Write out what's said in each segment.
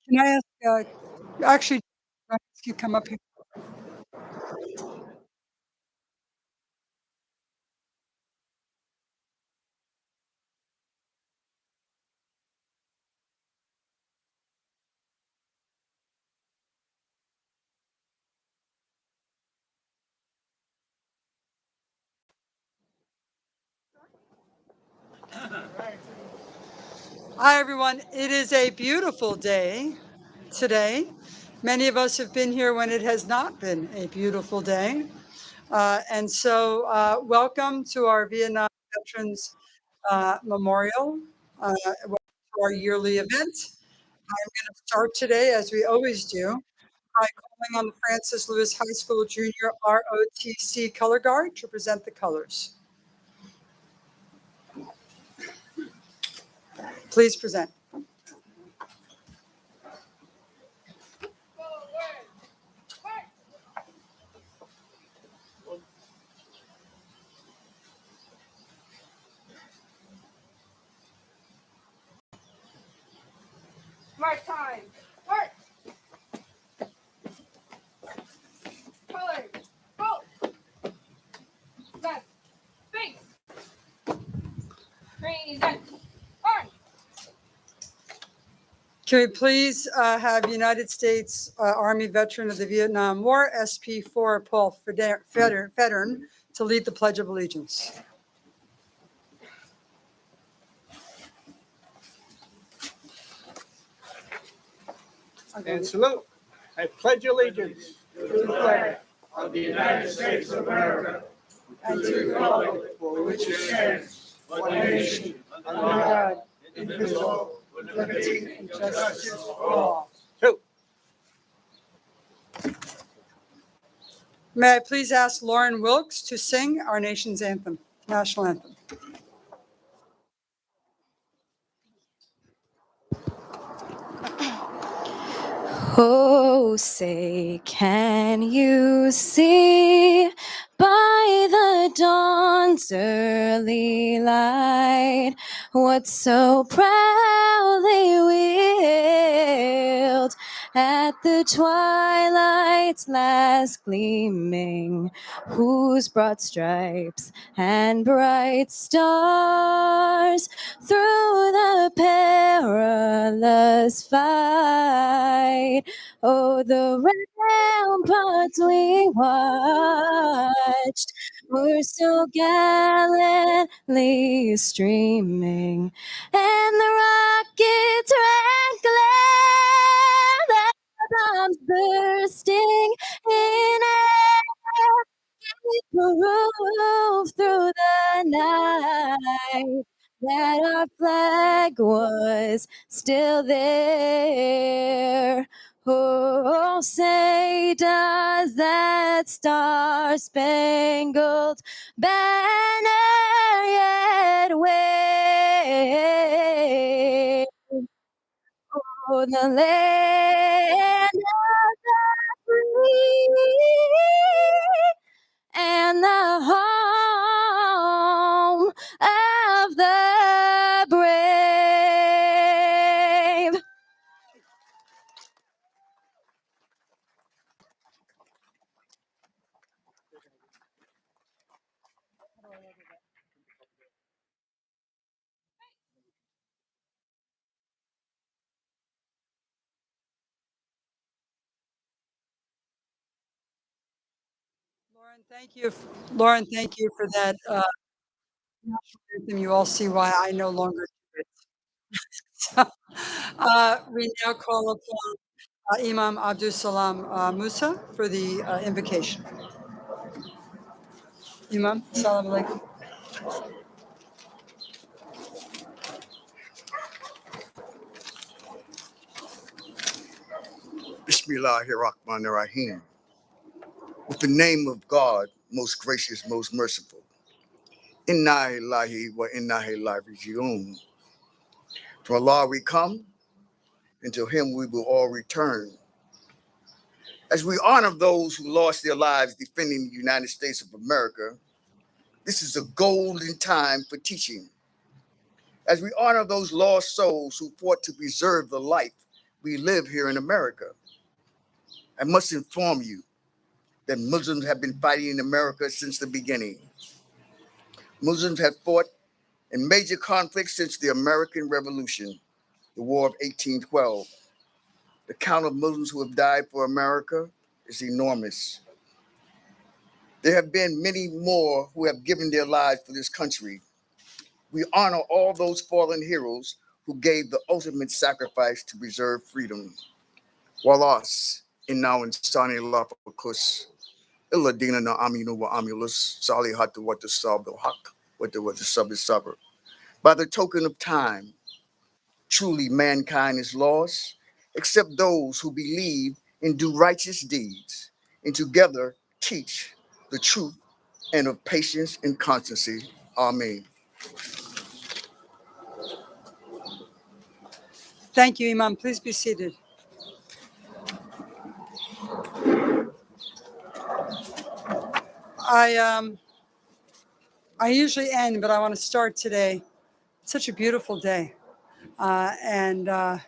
Can I ask, actually, can I ask you come up here? Hi, everyone. It is a beautiful day today. Many of us have been here when it has not been a beautiful day. Welcome to our Vietnam Veterans Memorial, welcome to our yearly event. I'm going to start today, as we always do, by calling on the Francis Lewis High School Junior ROTC Color Guard to present the colors. Please present. Mark time. Mark. Colors. Go. Left. Face. Green. Left. On. Can we please have United States Army veteran of the Vietnam War, SP4 Paul Federn, to lead the Pledge of Allegiance? And salute. I pledge allegiance To the flag of the United States of America and to the republic for which it stands, one nation, under God, indivisible, with liberty and justice for all. Two. May I please ask Lauren Wilkes to sing our nation's anthem, national anthem? Oh, say, can you see by the dawn's early light what so proudly wheeled at the twilight's last gleaming, whose broad stripes and bright stars through the perilous fight, oh, the ramparts we watched were so gallantly streaming, and the rockets' red glare, the bombs bursting in air, gave proof through the night that our flag was still there. Oh, say, does that star-spangled banner yet wave? Oh, the land of the free and the home of the brave. Lauren, thank you. Lauren, thank you for that national anthem. You all see why I no longer do it. We now call upon Imam Abdul Salam Musa for the invocation. Imam, salam alaikum. Bismillahirrahmanirrahim. With the name of God, most gracious, most merciful. Inna ilahi wa inna ilaihi raji'un. To Allah we come, and to Him we will all return. As we honor those who lost their lives defending the United States of America, this is a golden time for teaching. As we honor those lost souls who fought to preserve the life, we live here in America. I must inform you that Muslims have been fighting in America since the beginning. Muslims have fought in major conflicts since the American Revolution, the War of 1812. The count of Muslims who have died for America is enormous. There have been many more who have given their lives for this country. We honor all those fallen heroes who gave the ultimate sacrifice to preserve freedom. Wallace, inna insani lafakus, illadina na aminu wa amulus, salihatu wa tasabil haq, wa the sabis sabr. By the token of time, truly mankind is lost, except those who believe and do righteous deeds, and together teach the truth and of patience and constancy. Amen. Thank you, Imam. Please be seated. I usually end, but I want to start today. It's such a beautiful day. And I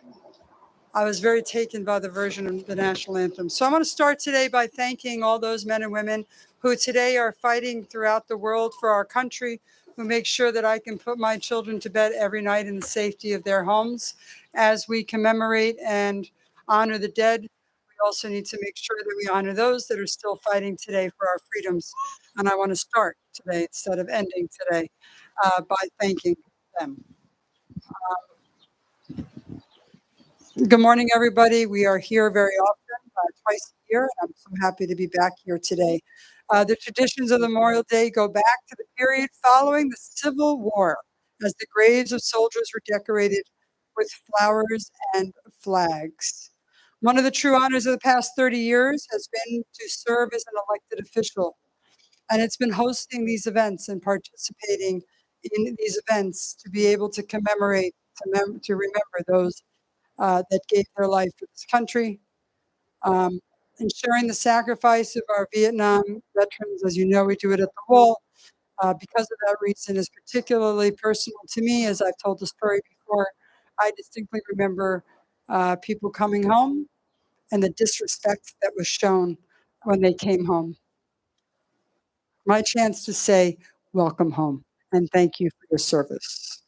was very taken by the version of the national anthem. So I want to start today by thanking all those men and women who today are fighting throughout the world for our country, who make sure that I can put my children to bed every night in the safety of their homes. As we commemorate and honor the dead, we also need to make sure that we honor those that are still fighting today for our freedoms. And I want to start today, instead of ending today, by thanking them. Good morning, everybody. We are here very often, twice a year, and I'm so happy to be back here today. The traditions of the Memorial Day go back to the period following the Civil War, as the graves of soldiers were decorated with flowers and flags. One of the true honors of the past 30 years has been to serve as an elected official, and it's been hosting these events and participating in these events to be able to commemorate, to remember those that gave their life for this country, ensuring the sacrifice of our Vietnam veterans. As you know, we do it at the wall. Because of that reason is particularly personal to me. As I've told the story before, I distinctly remember people coming home and the disrespect that was shown when they came home. My chance to say, welcome home, and thank you for your service.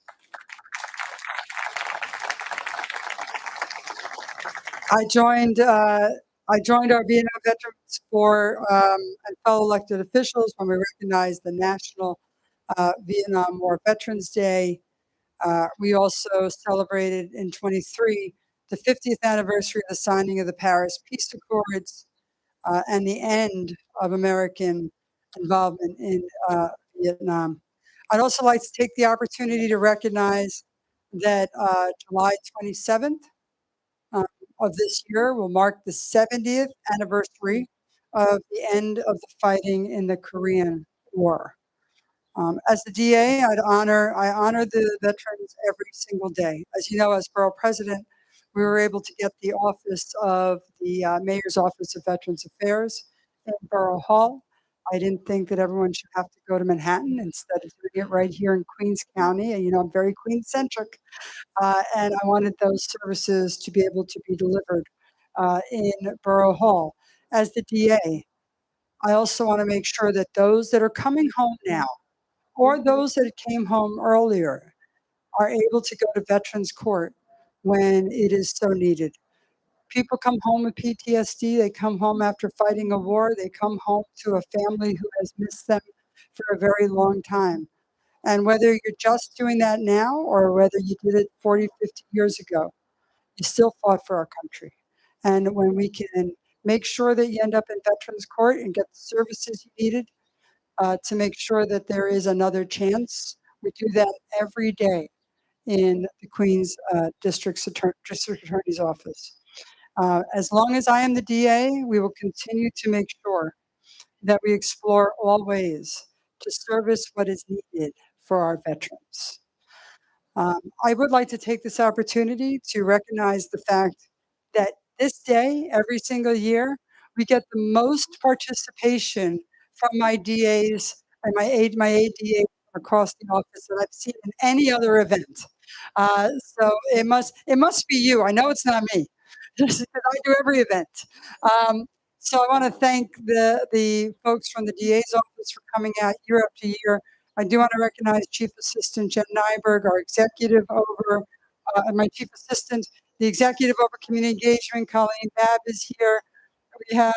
I joined our Vietnam Veterans for and fellow elected officials when we recognized the National Vietnam War Veterans Day. We also celebrated in 23 the 50th anniversary of the signing of the Paris Peace Accords and the end of American involvement in Vietnam. I'd also like to take the opportunity to recognize that July 27th of this year will mark the 70th anniversary of the end of the fighting in the Korean War. As the DA, I honor the veterans every single day. As you know, as borough president, we were able to get the office of the Mayor's Office of Veterans Affairs in Borough Hall. I didn't think that everyone should have to go to Manhattan instead of doing it right here in Queens County. And, you know, I'm very Queens-centric, and I wanted those services to be able to be delivered in Borough Hall. As the DA, I also want to make sure that those that are coming home now, or those that came home earlier, are able to go to Veterans Court when it is so needed. People come home with PTSD, they come home after fighting a war, they come home to a family who has missed them for a very long time. And whether you're just doing that now or whether you did it 40, 50 years ago, you still fought for our country. And when we can make sure that you end up in Veterans Court and get the services you needed, to make sure that there is another chance. We do that every day in the Queens District Attorney's Office. As long as I am the DA, we will continue to make sure that we explore all ways to service what is needed for our veterans. I would like to take this opportunity to recognize the fact that this day, every single year, we get the most participation from my DAs and my ADAs across the office that I've seen in any other event. So it must be you. I know it's not me. because I do every event. So I want to thank the folks from the DA's office for coming out year after year. I do want to recognize Chief Assistant Jen Nyberg, our executive over, and my Chief Assistant, the executive over community engagement, Colleen Babb is here. We have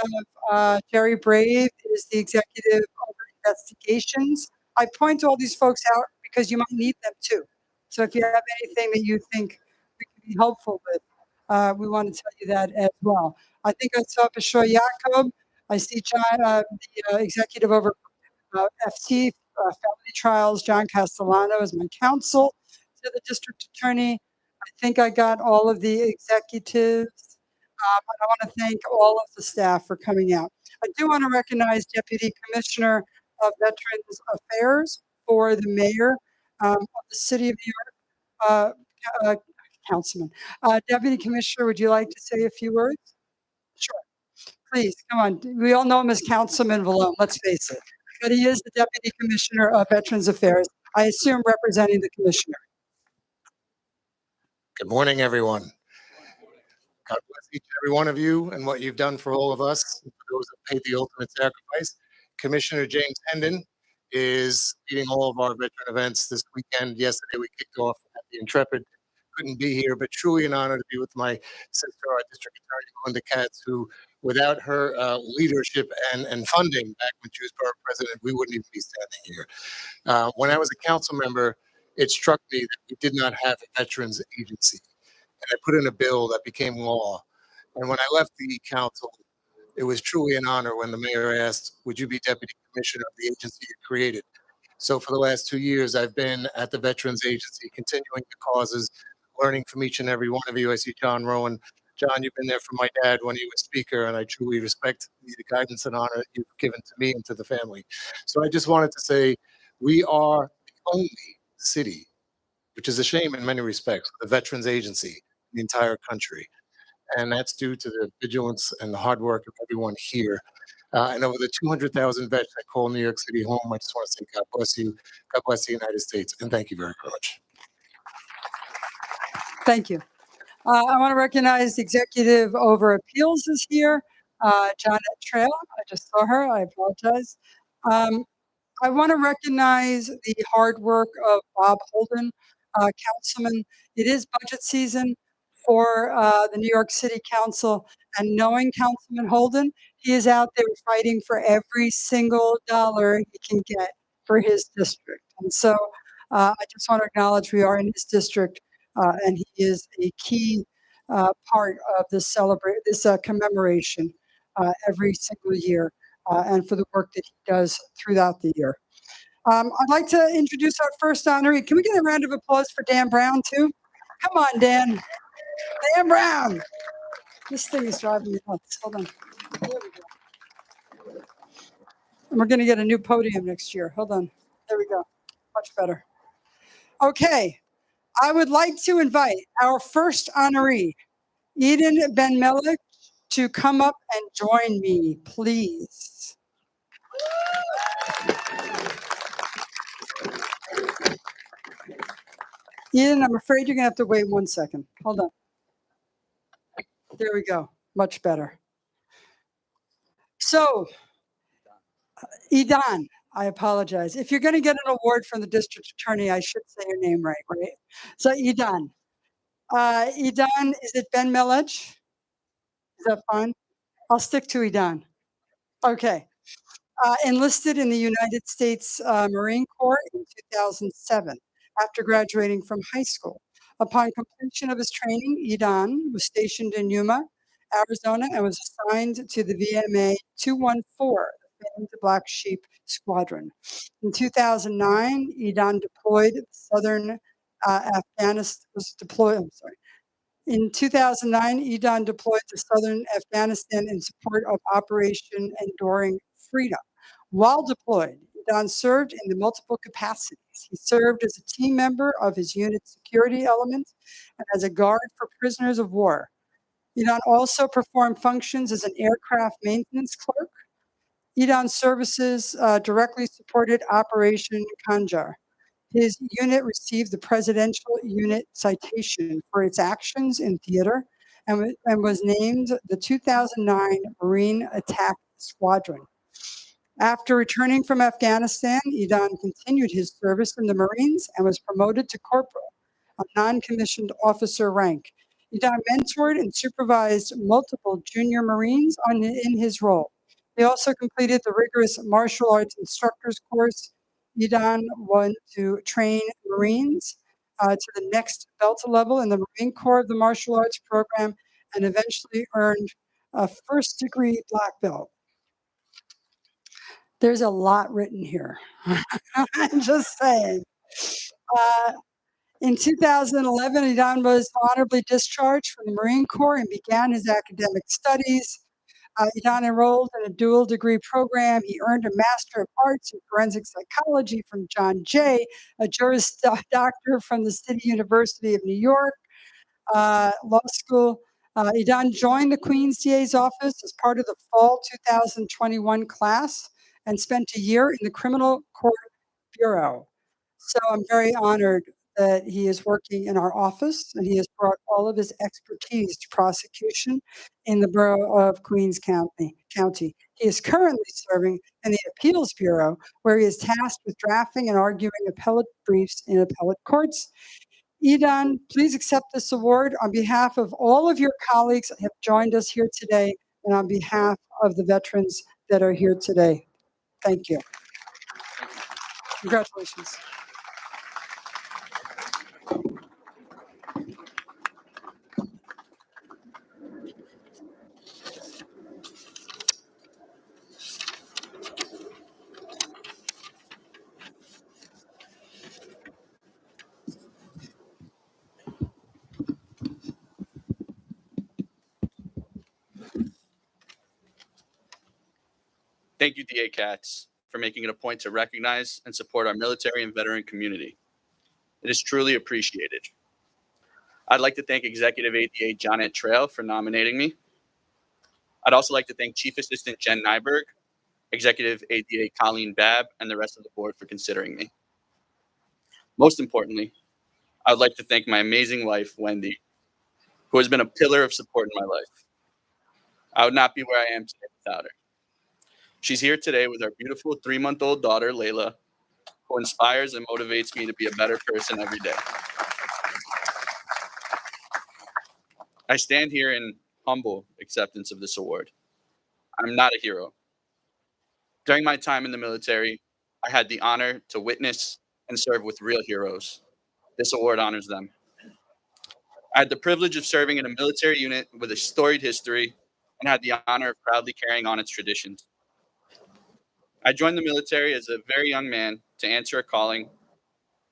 Jerry Brave is the executive over investigations. I point all these folks out because you might need them too. So if you have anything that you think we can be helpful with, we want to tell you that as well. I think I saw Bashar Yacob. I see John, the executive over FT, Family Trials. John Castellano is my counsel to the district attorney. I think I got all of the executives. And I want to thank all of the staff for coming out. I do want to recognize Deputy Commissioner of Veterans Affairs for the mayor of the city of New York, Councilman. Deputy Commissioner, would you like to say a few words? Sure. Please, come on. We all know him as Councilman Vallone, let's face it. But he is the Deputy Commissioner of Veterans Affairs, I assume representing the Commissioner. Good morning, everyone. God bless each and every one of you and what you've done for all of us, for those that paid the ultimate sacrifice. Commissioner James Hendon is leading all of our veteran events this weekend. Yesterday, we kicked off at the Intrepid. Couldn't be here, but truly an honor to be with my sister, our district attorney, Linda Katz, who, without her leadership and funding back when she was borough president, we wouldn't even be standing here. When I was a council member, it struck me that we did not have a veterans agency. And I put in a bill that became law. And when I left the council, it was truly an honor when the mayor asked, would you be deputy commissioner of the agency you created? So for the last 2 years, I've been at the Veterans Agency, continuing the causes, learning from each and every one of you. I see John Rowan. John, you've been there for my dad when he was speaker, and I truly respect the guidance and honor that you've given to me and to the family. So I just wanted to say, we are the only city, which is a shame in many respects, the Veterans Agency in the entire country. And that's due to the vigilance and the hard work of everyone here. And over the 200,000 vets that call New York City home, I just want to say God bless you, God bless the United States, and thank you very much. Thank you. I want to recognize the executive over appeals is here, Janet Trail. I just saw her. I apologize. I want to recognize the hard work of Bob Holden, Councilman. It is budget season for the New York City Council, and knowing Councilman Holden, he is out there fighting for every single dollar he can get for his district. And so I just want to acknowledge we are in his district, and he is a key part of this commemoration every single year, and for the work that he does throughout the year. I'd like to introduce our first honoree. Can we get a round of applause for Dan Brown, too? Come on, Dan. Dan Brown. This thing is driving me nuts. Hold on. There we go. And we're going to get a new podium next year. Hold on. There we go. Much better. Okay. I would like to invite our first honoree, Eden Ben-Melech, to come up and join me, please. Eden, I'm afraid you're going to have to wait 1 second. Hold on. There we go. Much better. So, Eden, I apologize. If you're going to get an award from the district attorney, I should say your name right? So, Eden. Eden, is it Ben-Melech? Is that fine? I'll stick to Eden. Okay. Enlisted in the United States Marine Corps in 2007 after graduating from high school. Upon completion of his training, Eden was stationed in Yuma, Arizona, and was assigned to the VMA 214, the famed Black Sheep Squadron. In 2009, Eden deployed southern Afghanistan. In 2009, Eden deployed to southern Afghanistan in support of Operation Enduring Freedom. While deployed, Eden served in the multiple capacities. He served as a team member of his unit's security element and as a guard for prisoners of war. Eden also performed functions as an aircraft maintenance clerk. Eden's services directly supported Operation Khanjar. His unit received the Presidential Unit Citation for its actions in theater and was named the 2009 Marine Attack Squadron. After returning from Afghanistan, Idan continued his service in the Marines and was promoted to corporal, a non-commissioned officer rank. Idan mentored and supervised multiple junior Marines in his role. He also completed the rigorous martial arts instructors course. Idan went to train Marines to the next Delta level in the Marine Corps of the Martial Arts Program and eventually earned a first degree black belt. There's a lot written here. I'm just saying. Uh, in 2011, Idan was honorably discharged from the Marine Corps and began his academic studies. Idan enrolled in a dual degree program. He earned a Master of Arts in Forensic Psychology from John Jay, a Juris Doctor from the City University of New York Law School. Idan joined the Queen's DA's office as part of the fall 2021 class and spent a year in the Criminal Court Bureau. So I'm very honored that he is working in our office and he has brought all of his expertise to prosecution in the borough of Queens County. He is currently serving in the Appeals Bureau, where he is tasked with drafting and arguing appellate briefs in appellate courts. Idan, please accept this award on behalf of all of your colleagues that have joined us here today and on behalf of the veterans that are here today. Thank you. Congratulations. Thank you, DA Katz, for making it a point to recognize and support our military and veteran community. It is truly appreciated. I'd like to thank Executive ADA Janet Trail for nominating me. I'd also like to thank Chief Assistant Jen Nyberg, Executive ADA Colleen Babb, and the rest of the board for considering me. Most importantly, I would like to thank my amazing wife, Wendy, who has been a pillar of support in my life. I would not be where I am today without her. She's here today with our beautiful 3-month-old daughter, Layla, who inspires and motivates me to be a better person every day. I stand here in humble acceptance of this award. I'm not a hero. During my time in the military, I had the honor to witness and serve with real heroes. This award honors them. I had the privilege of serving in a military unit with a storied history and had the honor of proudly carrying on its traditions. I joined the military as a very young man to answer a calling,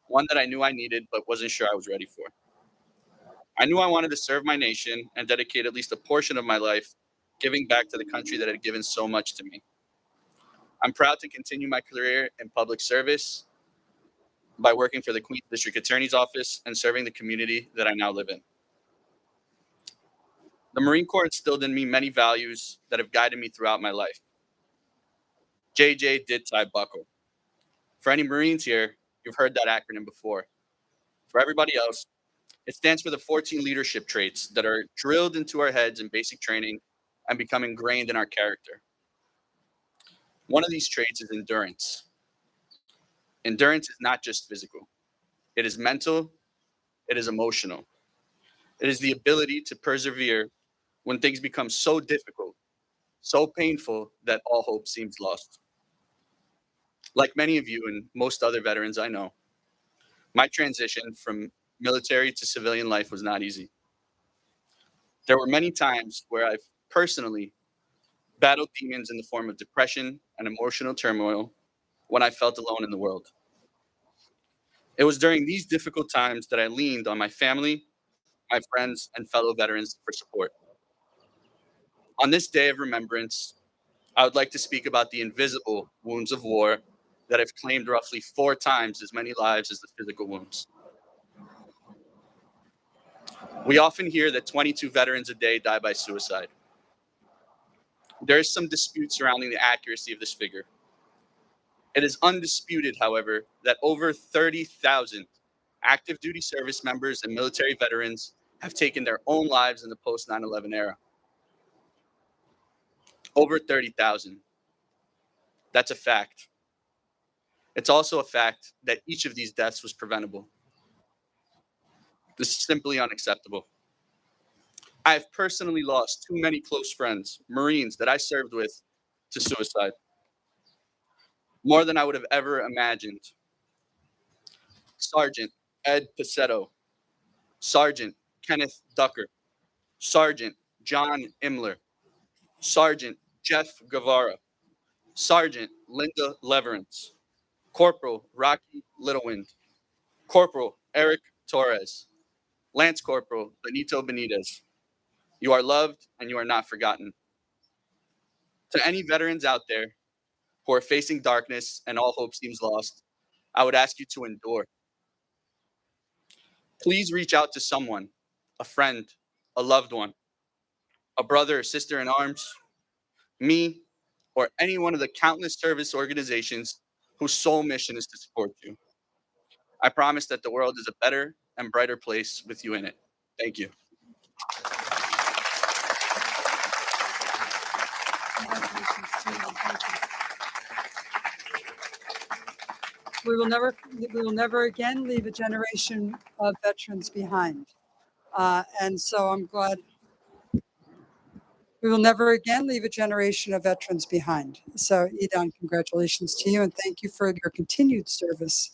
one that I knew I needed but wasn't sure I was ready for. I knew I wanted to serve my nation and dedicate at least a portion of my life giving back to the country that had given so much to me. I'm proud to continue my career in public service by working for the Queens District Attorney's Office and serving the community that I now live in. The Marine Corps instilled in me many values that have guided me throughout my life. JJ did tie buckle. For any Marines here, you've heard that acronym before. For everybody else, it stands for the 14 leadership traits that are drilled into our heads in basic training and become ingrained in our character. One of these traits is endurance. Endurance is not just physical. It is mental, it is emotional. It is the ability to persevere when things become so difficult, so painful that all hope seems lost. Like many of you and most other veterans I know, my transition from military to civilian life was not easy. There were many times where I've personally battled demons in the form of depression and emotional turmoil when I felt alone in the world. It was during these difficult times that I leaned on my family, my friends, and fellow veterans for support. On this day of remembrance, I would like to speak about the invisible wounds of war that have claimed roughly 4 times as many lives as the physical wounds. We often hear that 22 veterans a day die by suicide. There is some dispute surrounding the accuracy of this figure. It is undisputed, however, that over 30,000 active duty service members and military veterans have taken their own lives in the post 9/11 era. Over 30,000. That's a fact. It's also a fact that each of these deaths was preventable. This is simply unacceptable. I have personally lost too many close friends, Marines that I served with, to suicide. More than I would have ever imagined. Sergeant Ed Pacetto, Sergeant Kenneth Ducker, Sergeant John Imler, Sergeant Jeff Guevara, Sergeant Linda Leverance, Corporal Rocky Littlewind, Corporal Eric Torres, Lance Corporal Benito Benitez. You are loved and you are not forgotten. To any veterans out there who are facing darkness and all hope seems lost, I would ask you to endure. Please reach out to someone, a friend, a loved one, a brother or sister in arms, me, or any one of the countless service organizations whose sole mission is to support you. I promise that the world is a better and brighter place with you in it. Thank you. We will never again leave a generation of veterans behind. And so I'm glad we will never again leave a generation of veterans behind. So Idan, congratulations to you and thank you for your continued service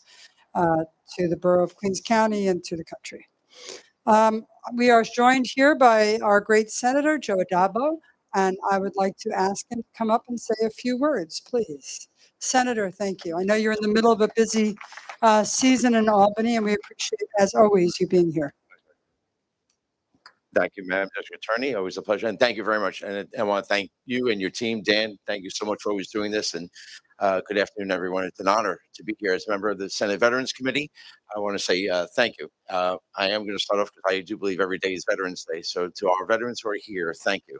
to the borough of Queens County and to the country. We are joined here by our great Senator, Joe Adabo, and I would like to ask him to come up and say a few words, please. Senator, thank you. I know you're in the middle of a busy season in Albany, and we appreciate, as always, you being here. Thank you, Madam District Attorney. Always a pleasure. And thank you very much. And I want to thank you and your team. Dan, thank you so much for always doing this. And good afternoon, everyone. It's an honor to be here as a member of the Senate Veterans Committee. I want to say thank you. I am going to start off because I do believe every day is Veterans Day. So to our veterans who are here, thank you.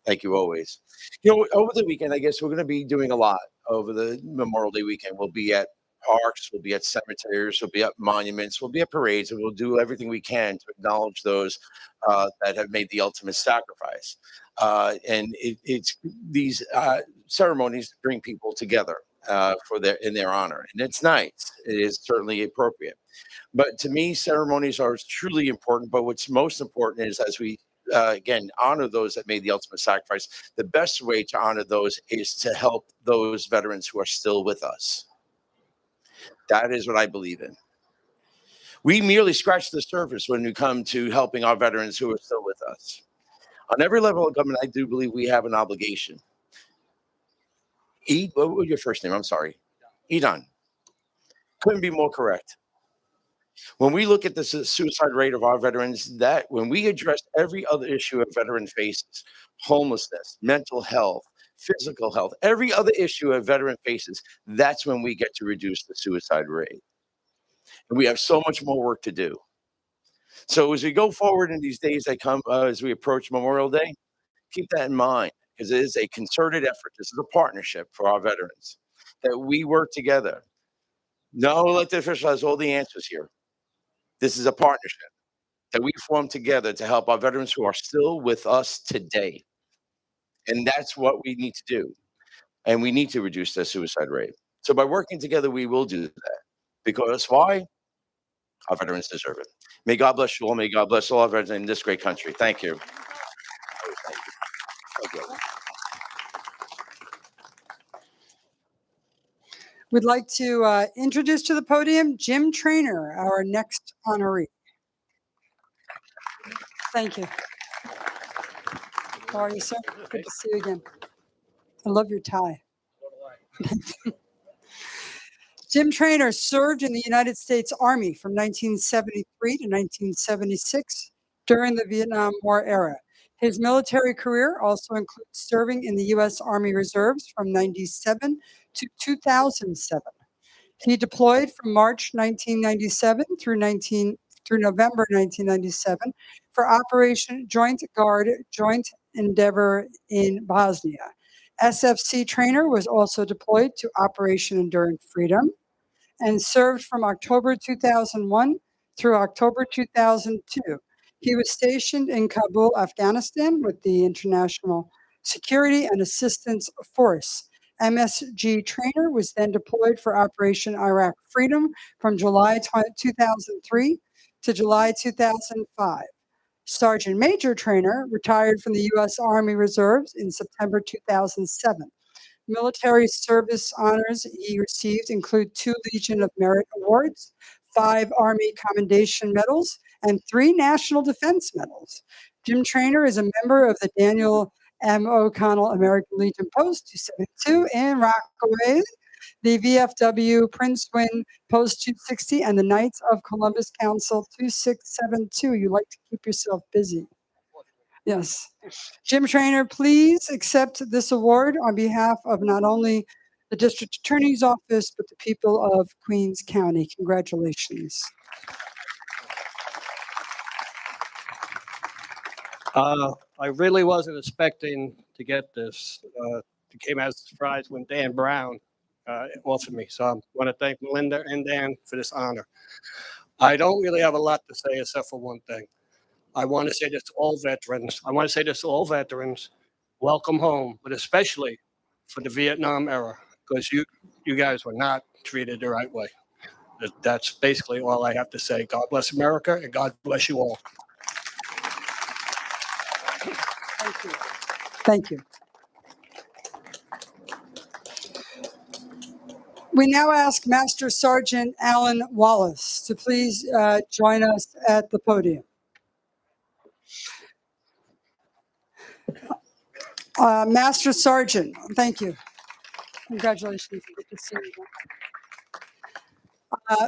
Thank you always. You know, over the weekend, I guess we're going to be doing a lot over the Memorial Day weekend. We'll be at parks, we'll be at cemeteries, we'll be at monuments, we'll be at parades, and we'll do everything we can to acknowledge those that have made the ultimate sacrifice. And it's these ceremonies bring people together in their honor, and it's nice. It is certainly appropriate. But to me, ceremonies are truly important. But what's most important is as we again honor those that made the ultimate sacrifice, the best way to honor those is to help those veterans who are still with us. That is what I believe in. We merely scratch the surface when we come to helping our veterans who are still with us. On every level of government, I do believe we have an obligation. What was your first name? I'm sorry. Idan. Couldn't be more correct. When we look at the suicide rate of our veterans, that when we address every other issue a veteran faces, homelessness, mental health, physical health, every other issue a veteran faces, that's when we get to reduce the suicide rate. And we have so much more work to do. So as we go forward in these days that come, as we approach Memorial Day, keep that in mind, because it is a concerted effort. This is a partnership for our veterans, that we work together. No elected official has all the answers here. This is a partnership that we form together to help our veterans who are still with us today. And that's what we need to do. And we need to reduce the suicide rate. So by working together, we will do that. Because why? Our veterans deserve it. May God bless you all. May God bless all our veterans in this great country. Thank you. Thank you. We'd like to introduce to the podium Jim Traynor, our next honoree. Thank you. How are you, sir? Good to see you again. I love your tie. Jim Traynor served in the United States Army from 1973 to 1976 during the Vietnam War era. His military career also includes serving in the U.S. Army Reserves from 1997 to 2007. He deployed from March 1997 through November 1997 for Operation Joint Guard Joint Endeavor in Bosnia. SFC Traynor was also deployed to Operation Enduring Freedom and served from October 2001 through October 2002. He was stationed in Kabul, Afghanistan, with the International Security and Assistance Force. MSG Trainer was then deployed for Operation Iraq Freedom from July 2003 to July 2005. Sergeant Major Trainer retired from the U.S. Army Reserves in September 2007. Military service honors he received include 2 Legion of Merit Awards, 5 Army Commendation Medals, and 3 National Defense Medals. Jim Trainer is a member of the Daniel M. O'Connell American Legion Post 272 in Rockaway, the VFW Prince Win Post 260, and the Knights of Columbus Council 2672. You like to keep yourself busy. Yes. Jim Trainer, please accept this award on behalf of not only the District Attorney's Office, but the people of Queens County. Congratulations. I really wasn't expecting to get this. It came as a surprise when Dan Brown offered me. So I want to thank Melinda and Dan for this honor. I don't really have a lot to say except for one thing. I want to say this to all veterans. Welcome home, but especially for the Vietnam era, because you guys were not treated the right way. That's basically all I have to say. God bless America, and God bless you all. Thank you. Thank you. We now ask Master Sergeant Alan Wallace to please join us at the podium. Master Sergeant, thank you. Congratulations. Good to see you.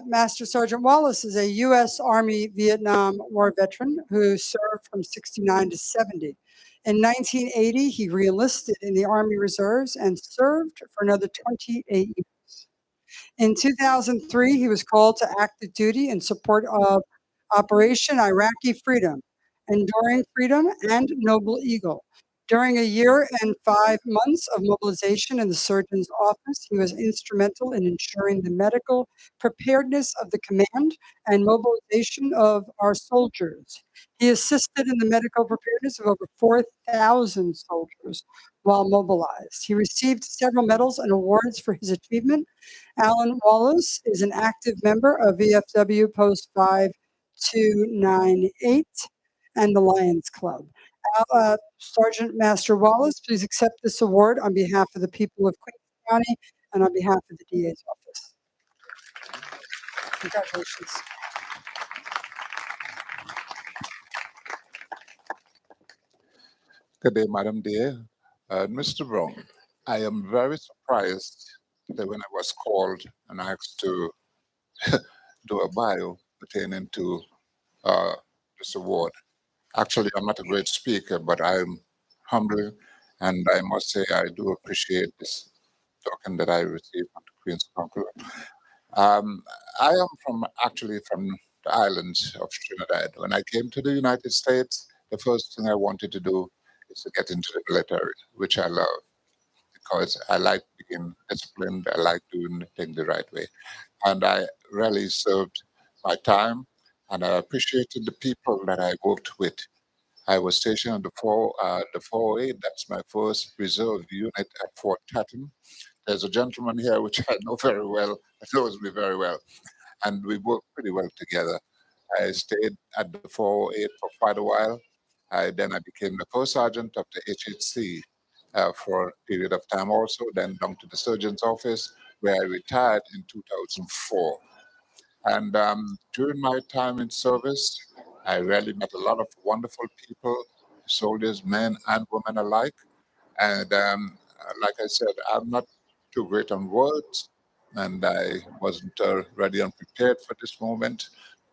Master Sergeant Wallace is a U.S. Army Vietnam War veteran who served from 69 to 70. In 1980, he reenlisted in the Army Reserves and served for another 28 years. In 2003, he was called to active duty in support of Operation Iraqi Freedom, Enduring Freedom, and Noble Eagle. During a year and 5 months of mobilization in the surgeon's office, he was instrumental in ensuring the medical preparedness of the command and mobilization of our soldiers. He assisted in the medical preparedness of over 4,000 soldiers while mobilized. He received several medals and awards for his achievement. Alan Wallace is an active member of VFW Post 5298 and the Lions Club. Sergeant Master Wallace, please accept this award on behalf of the people of Queens County and on behalf of the DA's office. Congratulations. Good day, Madam Dear. Mr. Brown, I am very surprised that when I was called and asked to do a bio pertaining to this award. Actually, I'm not a great speaker, but I'm humble, and I must say I do appreciate this token that I received from the Queen's Council. I am actually from the islands of Trinidad. When I came to the United States, the first thing I wanted to do is to get into the military, which I love because I like being disciplined. I like doing things the right way. And I really served my time, and I appreciated the people that I worked with. I was stationed at the 408. That's my first reserve unit at Fort Tatton. There's a gentleman here which I know very well, knows me very well, and we worked pretty well together. I stayed at the 408 for quite a while. Then I became the first sergeant of the HHC for a period of time also, then down to the surgeon's office, where I retired in 2004. And during my time in service, I really met a lot of wonderful people, soldiers, men and women alike. And like I said, I'm not too great on words, and I wasn't ready and prepared for this moment.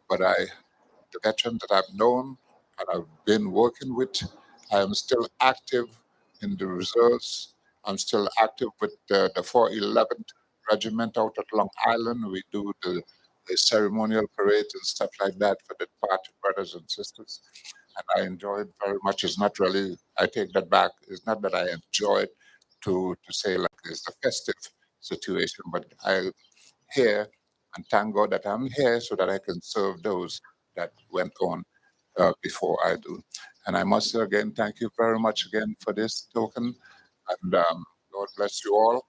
But the veterans that I've known and I've been working with, I am still active in the reserves. I'm still active with the 411th Regiment out at Long Island. We do the ceremonial parades and stuff like that for the departed brothers and sisters. And I enjoy it very much. It's not really, I take that back. It's not that I enjoy it to say like it's a festive situation, but I here and thank God that I'm here so that I can serve those that went on before I do. And I must say again, thank you very much again for this token. And Lord bless you all.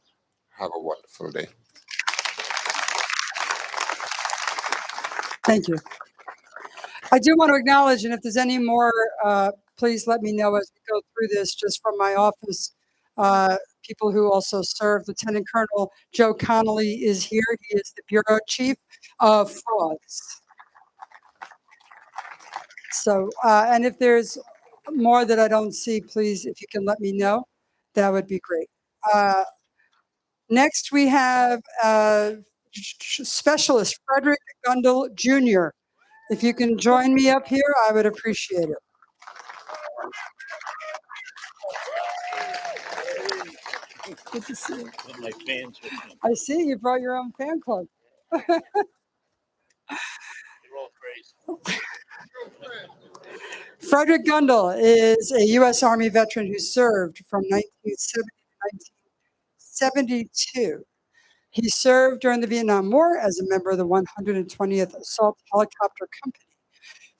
Have a wonderful day. Thank you. I do want to acknowledge, and if there's any more, please let me know as we go through this, just from my office. People who also serve. Lieutenant Colonel Joe Connolly is here. He is the Bureau Chief of Frauds. So, and if there's more that I don't see, please, if you can let me know, that would be great. Next, we have Specialist Frederick Gundel Jr. If you can join me up here, I would appreciate it. Good to see you. My fans with me. I see you brought your own fan club. They're all crazy. Frederick Gundel is a U.S. Army veteran who served from 1970 to 1972. He served during the Vietnam War as a member of the 120th Assault Helicopter Company.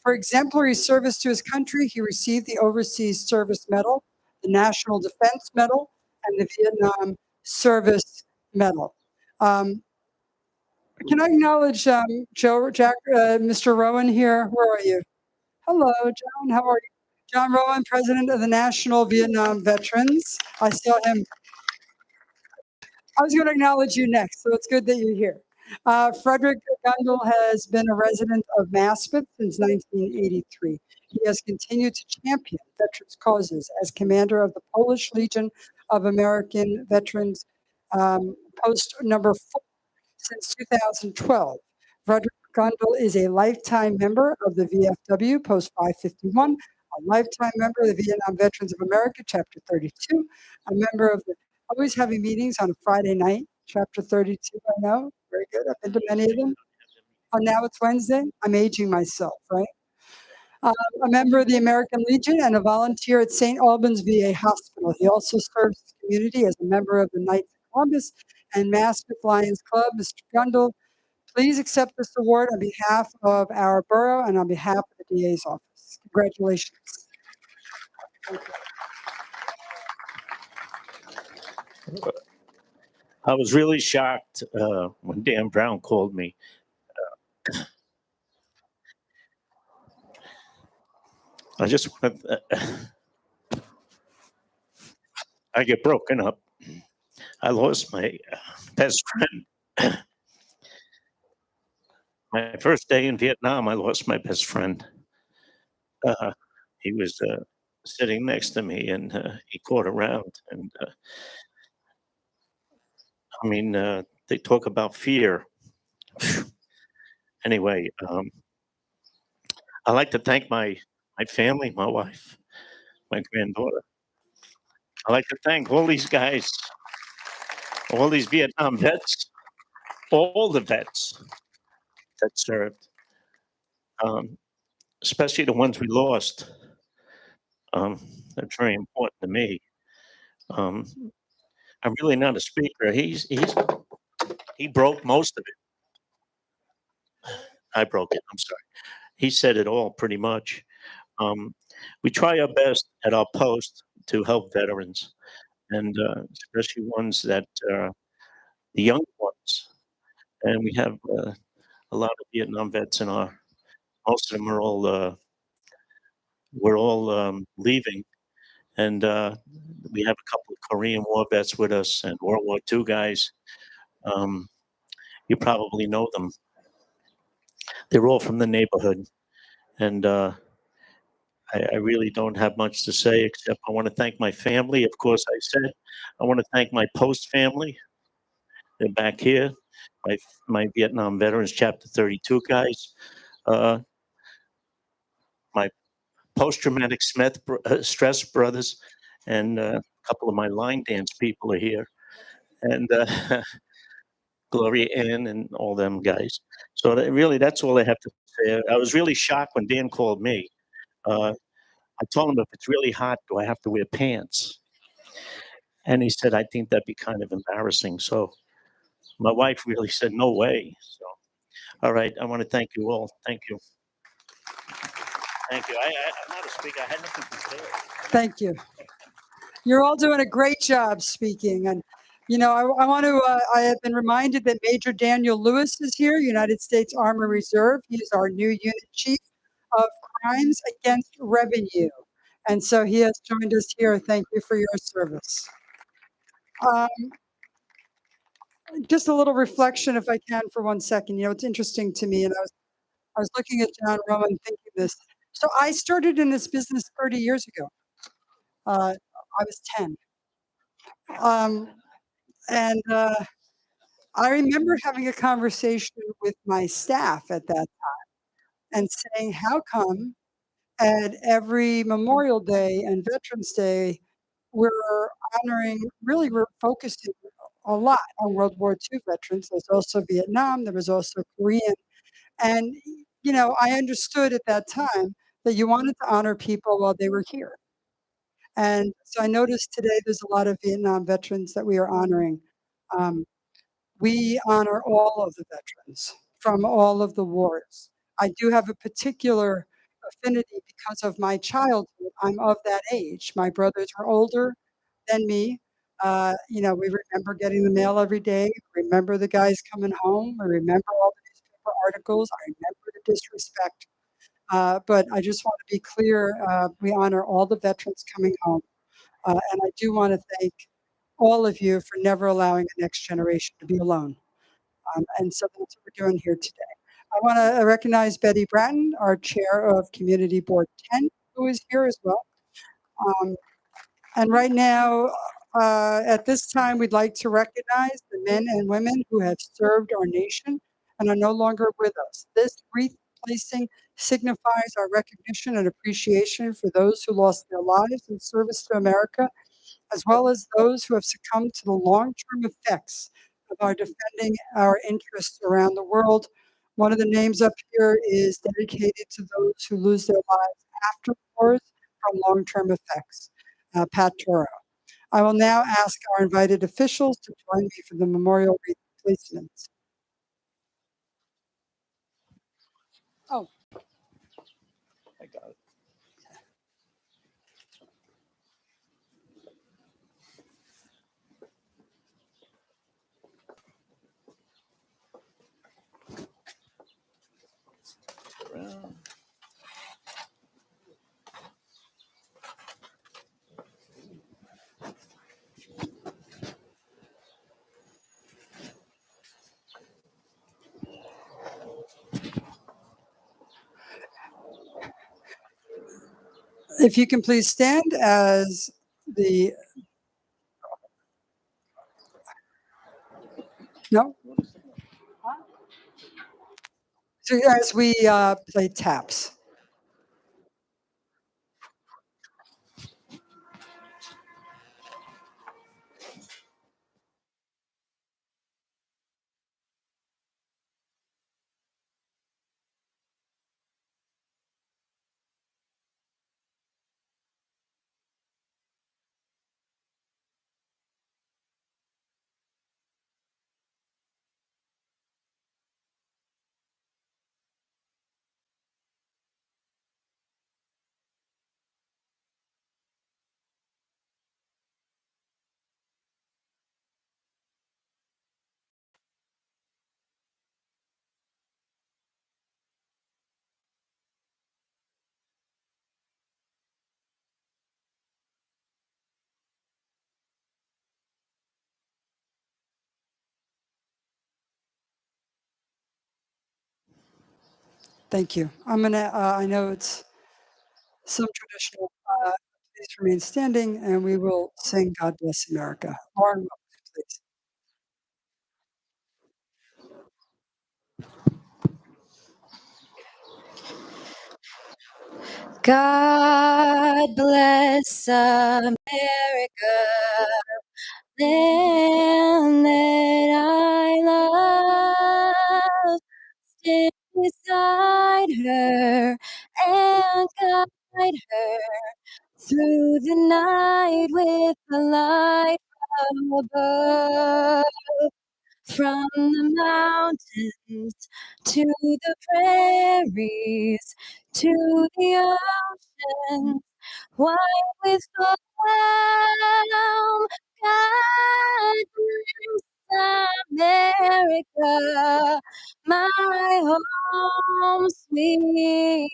For exemplary service to his country, he received the Overseas Service Medal, the National Defense Medal, and the Vietnam Service Medal. Can I acknowledge Mr. Rowan here? Where are you? Hello, John. How are you? John Rowan, President of the National Vietnam Veterans. I saw him. I was going to acknowledge you next, so it's good that you're here. Frederick Gundel has been a resident of Maspeth since 1983. He has continued to champion veterans' causes as commander of the Polish Legion of American Veterans, post number 4 since 2012. Frederick Gundel is a lifetime member of the VFW, Post 551, a lifetime member of the Vietnam Veterans of America, Chapter 32, a member of the always having meetings on a Friday night, Chapter 32, I know, very good. I've been to many of them. Oh, now it's Wednesday? I'm aging myself, right? A member of the American Legion and a volunteer at St. Albans VA Hospital. He also serves his community as a member of the Knights of Columbus and Maspeth Lions Club. Mr. Gundel, please accept this award on behalf of our borough and on behalf of the DA's office. Congratulations. Thank you. I was really shocked when Dan Brown called me. I just want to, I get broken up. I lost my best friend. My first day in Vietnam, I lost my best friend. He was sitting next to me, and he caught around. And I mean, they talk about fear. Anyway, I'd like to thank my family, my wife, my granddaughter. I'd like to thank all these guys, all these Vietnam vets, all the vets that served, especially the ones we lost. That's very important to me. I'm really not a speaker. He broke most of it. I broke it. I'm sorry. He said it all pretty much. We try our best at our post to help veterans, and especially ones that the young ones. And we have a lot of Vietnam vets in our. Most of them are all. We're all leaving, and we have a couple of Korean War vets with us and World War II guys. You probably know them. They're all from the neighborhood, and I really don't have much to say except I want to thank my family. Of course, I said I want to thank my post family. They're back here, my Vietnam veterans, Chapter 32 guys, my post-traumatic stress brothers, and a couple of my line dance people are here, and Gloria Ann and all them guys. So that's all I have to say. I was really shocked when Dan called me. I told him, if it's really hot, do I have to wear pants? And he said, I think that'd be kind of embarrassing. So my wife really said, no way. So, all right, I want to thank you all. Thank you. Thank you. I'm not a speaker. I had nothing prepared. Thank you. You're all doing a great job speaking. And, you know, I want to, I have been reminded that Major Daniel Lewis is here, United States Army Reserve. He is our new unit chief of crimes against revenue. And so he has joined us here. Thank you for your service. Um, just a little reflection, if I can, for 1 second. You know, it's interesting to me, and I was looking at John Roman thinking this. So I started in this business 30 years ago. I was 10. Um, and I remember having a conversation with my staff at that time and saying, how come at every Memorial Day and Veterans Day, we're honoring, really, we're focusing a lot on World War II veterans. There's also Vietnam, there was also Korean. And, you know, I understood at that time that you wanted to honor people while they were here. And so I noticed today there's a lot of Vietnam veterans that we are honoring. Um, we honor all of the veterans from all of the wars. I do have a particular affinity because of my childhood. I'm of that age. My brothers were older than me. You know, we remember getting the mail every day. Remember the guys coming home. I remember all the newspaper articles. I remember the disrespect. But I just want to be clear, we honor all the veterans coming home. And I do want to thank all of you for never allowing the next generation to be alone. And so that's what we're doing here today. I want to recognize Betty Bratton, our chair of Community Board 10, who is here as well. Um, and right now, at this time, we'd like to recognize the men and women who have served our nation and are no longer with us. This wreath placing signifies our recognition and appreciation for those who lost their lives in service to America, as well as those who have succumbed to the long-term effects of our defending our interests around the world. One of the names up here is dedicated to those who lose their lives after wars from long-term effects, Pat Toro. I will now ask our invited officials to join me for the memorial wreath placements. Oh, I got it. Around. if you can please stand as the, no? So as we play taps. Thank you. I'm gonna, I know it's some traditional, please remain standing and we will sing God Bless America. Lauren, please. God bless America, land that I love. Stand beside her and guide her through the night with the light from above. From the mountains to the prairies, to the oceans, white with foam. God bless America, my home, sweet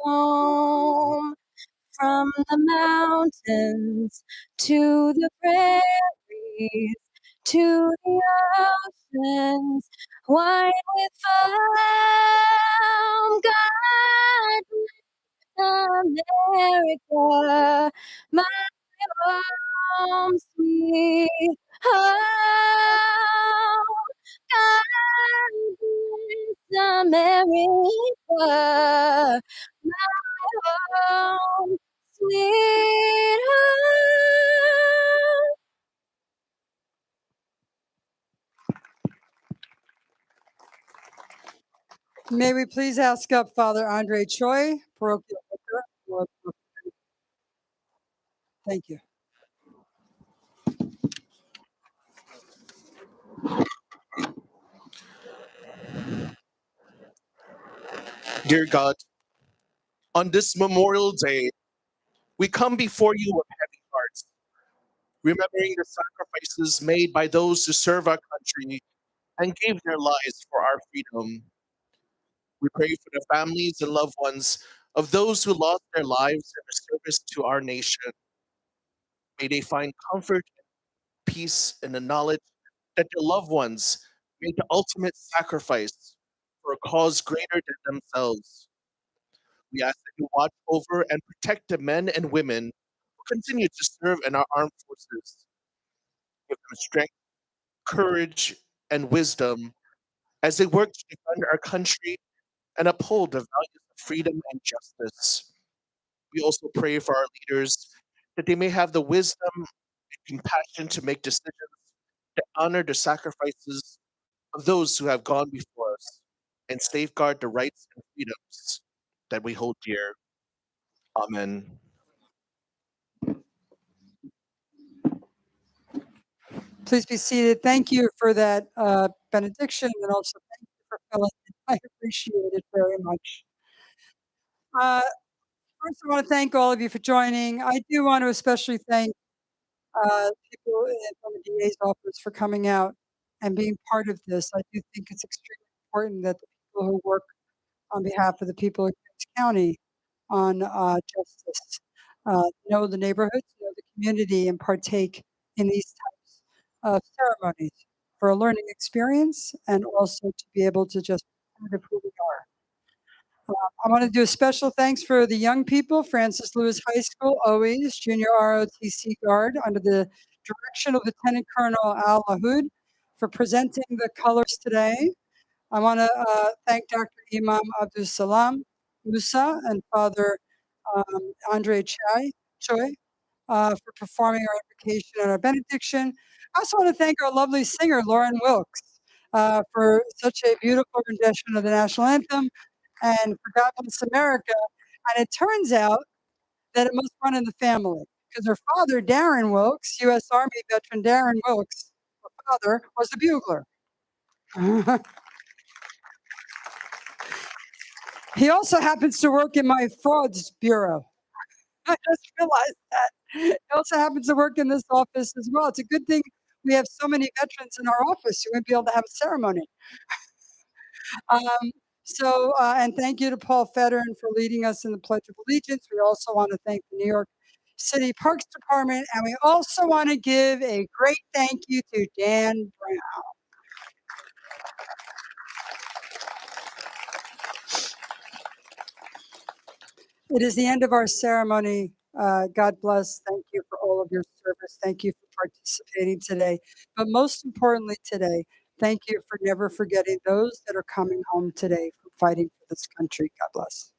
home. From the mountains to the prairies to the oceans, white with foam. God bless America, my home, sweet home. God bless America, my home, sweet home. May we please ask up Father Andre Choi, parochial vicar. Thank you. Dear God, on this Memorial Day, we come before you with heavy hearts, remembering the sacrifices made by those who serve our country and gave their lives for our freedom. We pray for the families and loved ones of those who lost their lives in the service to our nation. May they find comfort, peace, and the knowledge that their loved ones made the ultimate sacrifice for a cause greater than themselves. We ask that you watch over and protect the men and women who continue to serve in our armed forces. Give them strength, courage, and wisdom as they work to defend our country and uphold the values of freedom and justice. We also pray for our leaders that they may have the wisdom and compassion to make decisions that honor the sacrifices of those who have gone before us and safeguard the rights and freedoms that we hold dear. Amen. Please be seated. Thank you for that benediction, and also thank you for filling in. I appreciate it very much. First, I want to thank all of you for joining. I do want to especially thank people from the DA's office for coming out and being part of this. I do think it's extremely important that the people who work on behalf of the people of Queens County on justice know the neighborhoods, know the community, and partake in these types of ceremonies for a learning experience and also to be able to just be part of who we are. I want to do a special thanks for the young people, Francis Lewis High School, always Junior ROTC Guard, under the direction of Lieutenant Colonel Al Lahoud, for presenting the colors today. I want to thank Dr. Imam Abdul Salam Musa and Father Andre Choi for performing our invocation and our benediction. I also want to thank our lovely singer, Lauren Wilkes, for such a beautiful rendition of the national anthem and for God Bless America. And it turns out that it must run in the family because her father, Darren Wilkes, U.S. Army veteran Darren Wilkes, her father, was the bugler. He also happens to work in my frauds bureau. I just realized that. He also happens to work in this office as well. It's a good thing we have so many veterans in our office who would be able to have a ceremony. And thank you to Paul Federer for leading us in the Pledge of Allegiance. We also want to thank the New York City Parks Department, and we also want to give a great thank you to Dan Brown. It is the end of our ceremony. God bless. Thank you for all of your service. Thank you for participating today. But most importantly today, thank you for never forgetting those that are coming home today from fighting for this country. God bless.